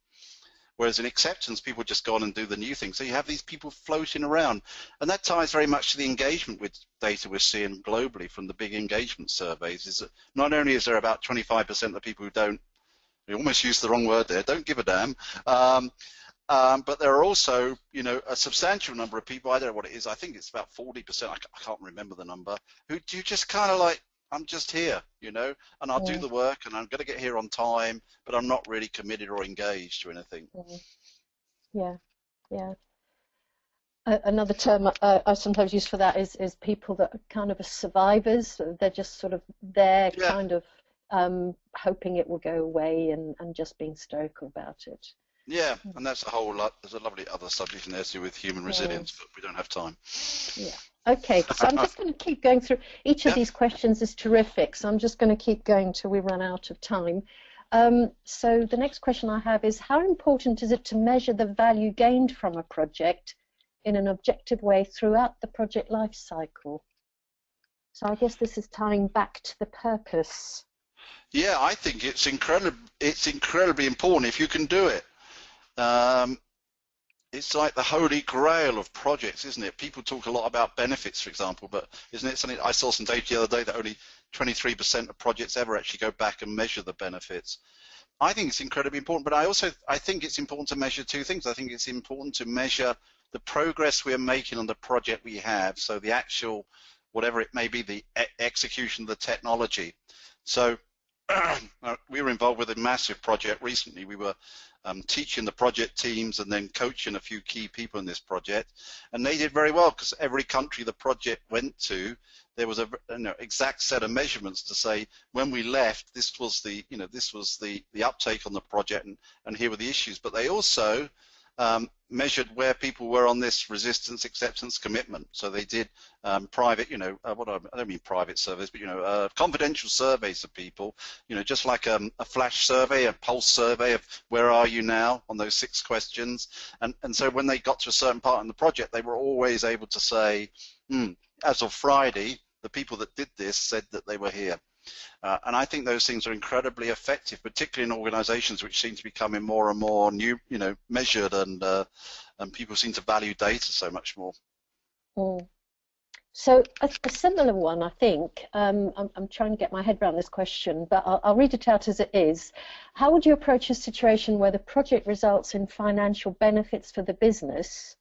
Whereas in acceptance, people just go on and do the new thing. So you have these people floating around. And that ties very much to the engagement with data we're seeing globally from the big engagement surveys, is that not only is there about 25% of people who don't, we almost used the wrong word there, don't give a damn, but there are also, a substantial number of people, I don't know what it is, I think it's about 40%, I can't remember the number, who do just kind of like, I'm just here, and I'll do the work and I'm going to get here on time, but I'm not really committed or engaged or anything. Yeah. Another term I sometimes use for that is people that are kind of survivors. They're just sort of there, kind of hoping it will go away and just being stoical about it. Yeah, and that's a whole lot. There's a lovely other subject in there to do with human resilience, but we don't have time. Yeah. Okay, so I'm just going to keep going through. Each of these questions is terrific, so I'm just going to keep going till we run out of time. So the next question I have is, how important is it to measure the value gained from a project in an objective way throughout the project life cycle? So I guess this is tying back to the purpose. Yeah, I think it's incredibly important if you can do it. It's like the holy grail of projects, isn't it? People talk a lot about benefits, for example, but isn't it something, I saw some data the other day that only 23% of projects ever actually go back and measure the benefits. I think it's incredibly important, but I think it's important to measure two things. I think it's important to measure the progress we're making on the project we have, so the actual, whatever it may be, the execution of the technology. So we were involved with a massive project recently. We were teaching the project teams and then coaching a few key people in this project, and they did very well because every country the project went to, there was a exact set of measurements to say when we left, this was the the uptake on the project, and here were the issues. But they also measured where people were on this resistance, acceptance, commitment. So they did private, I don't mean private surveys, but confidential surveys of people, just like a flash survey, a pulse survey of where are you now on those 6 questions. And so when they got to a certain part in the project, they were always able to say, as of Friday, the people that did this said that they were here. And I think those things are incredibly effective, particularly in organisations which seem to be becoming more and more measured, and people seem to value data so much more. So a similar one, I think. I'm trying to get my head around this question, but I'll read it out as it is. How would you approach a situation where the project results in financial benefits for the business?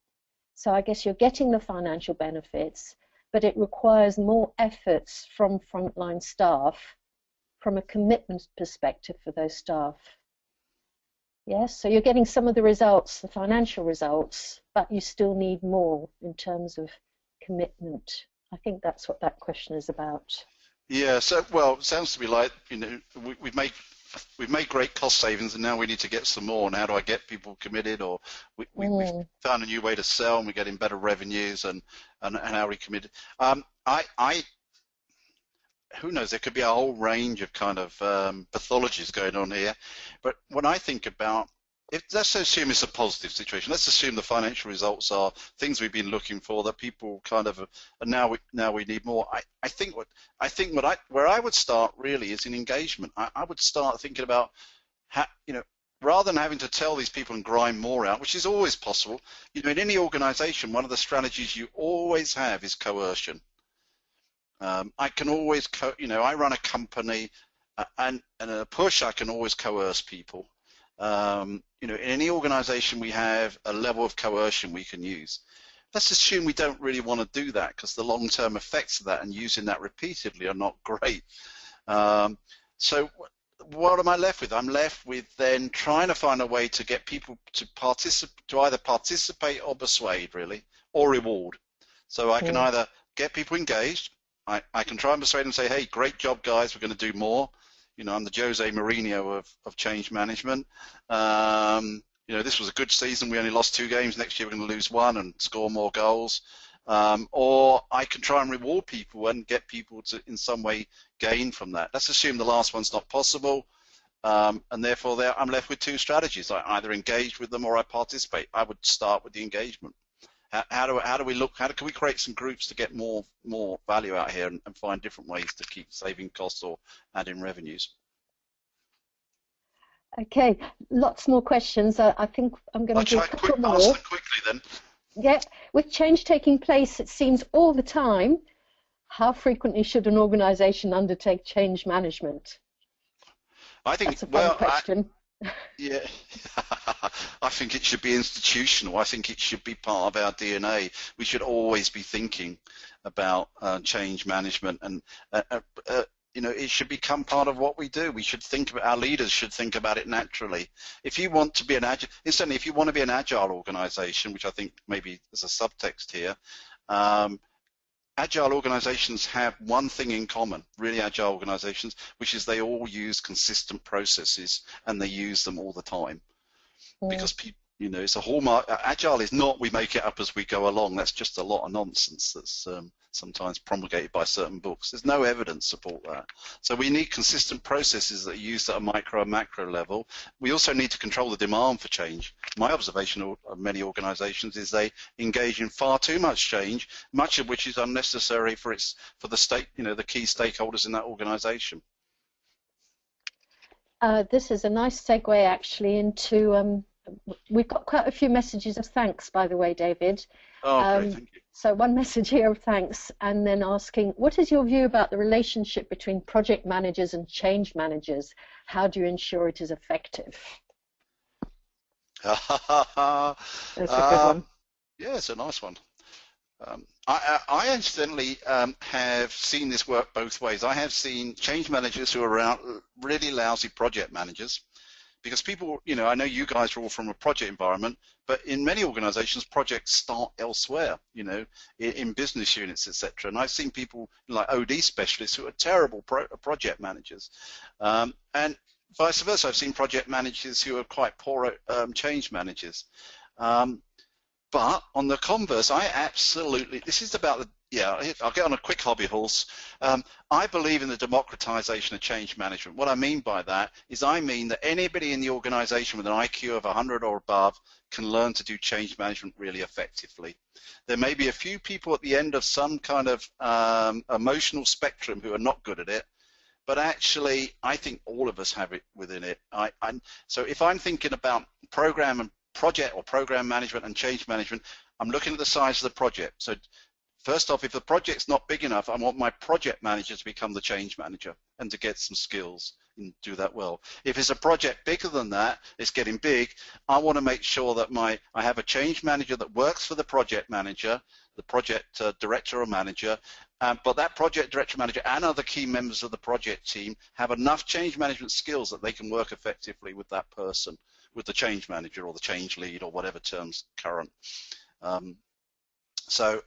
So I guess you're getting the financial benefits, but it requires more efforts from frontline staff from a commitment perspective for those staff. Yes, so you're getting some of the results, the financial results, but you still need more in terms of commitment. I think that's what that question is about. Yeah, so, well, it sounds to me like, we've made great cost savings and now we need to get some more, and how do I get people committed, or we've found a new way to sell and we're getting better revenues, and and how we committed. Who knows, there could be a whole range of kind of pathologies going on here. But when I think about, let's assume it's a positive situation. Let's assume the financial results are things we've been looking for, that people kind of, and now we need more. I think where I would start really is in engagement. I would start thinking about how, rather than having to tell these people and grind more out, which is always possible. In any organization, one of the strategies you always have is coercion. I can always, I run a company, and in a push, I can always coerce people. In any organization, we have a level of coercion we can use. Let's assume we don't really want to do that, because the long-term effects of that and using that repeatedly are not great. So what am I left with? I'm left with then trying to find a way to get people to either participate or persuade, really, or reward. So I can either get people engaged. I can try and persuade them and say, hey, great job, guys, we're going to do more. I'm the Jose Mourinho of change management. This was a good season. We only lost 2 games. Next year we're going to lose 1 and score more goals. Or I can try and reward people and get people to, in some way, gain from that. Let's assume the last one's not possible, and therefore I'm left with 2 strategies. I either engage with them or I participate. I would start with the engagement. How do we look? How can we create some groups to get more value out here and find different ways to keep saving costs or adding revenues? Okay, lots more questions. I think I'm going to do a couple more. Answer them quickly then. Yeah, with change taking place, it seems all the time. How frequently should an organisation undertake change management? I think that's a fun question. Yeah, I think it should be institutional. I think it should be part of our DNA. We should always be thinking about change management, and it should become part of what we do. We should think about, our leaders should think about it naturally. If you want to be an agile organization, which I think maybe is a subtext here, agile organizations have one thing in common, really agile organizations, which is they all use consistent processes and they use them all the time. Because people, it's a hallmark. Agile is not we make it up as we go along. That's just a lot of nonsense that's sometimes promulgated by certain books. There's no evidence to support that. So we need consistent processes that are used at a micro and macro level. We also need to control the demand for change. My observation of many organizations is they engage in far too much change, much of which is unnecessary for the state, the key stakeholders in that organization. This is a nice segue actually into we've got quite a few messages of thanks, by the way, David. Oh, great, thank you. So one message here of thanks, and then asking, what is your view about the relationship between project managers and change managers? How do you ensure it is effective? That's a good one. Yeah, it's a nice one. I incidentally have seen this work both ways. I have seen change managers who are really lousy project managers, because people, I know you guys are all from a project environment, but in many organizations, projects start elsewhere, in business units, etc. And I've seen people like OD specialists who are terrible project managers. And vice versa, I've seen project managers who are quite poor change managers. But on the converse, this is about I'll get on a quick hobby horse. I believe in the democratization of change management. What I mean by that is I mean that anybody in the organization with an IQ of 100 or above can learn to do change management really effectively. There may be a few people at the end of some kind of emotional spectrum who are not good at it, but actually I think all of us have it within it. So if I'm thinking about project or program management and change management, I'm looking at the size of the project. So first off, if the project's not big enough, I want my project manager to become the change manager and to get some skills and do that well. If it's a project bigger than that, it's getting big, I want to make sure that I have a change manager that works for the project manager, the project director or manager, but that project director manager and other key members of the project team have enough change management skills that they can work effectively with that person, with the change manager or the change lead or whatever term's current. So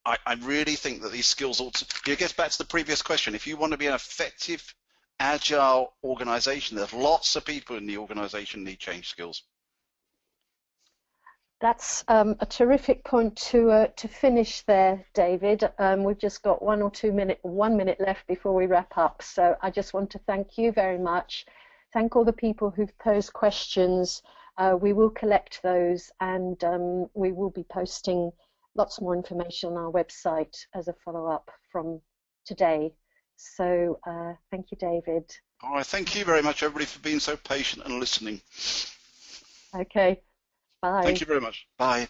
I really think that these skills it gets back to the previous question. If you want to be an effective, agile organization, there's lots of people in the organization need change skills. That's a terrific point to finish there, David. We've just got 1 minute left before we wrap up. So I just want to thank you very much. Thank all the people who've posed questions. We will collect those, and we will be posting lots more information on our website as a follow-up from today. So thank you, David. All right, thank you very much, everybody, for being so patient and listening. Okay, bye. Thank you very much. Bye.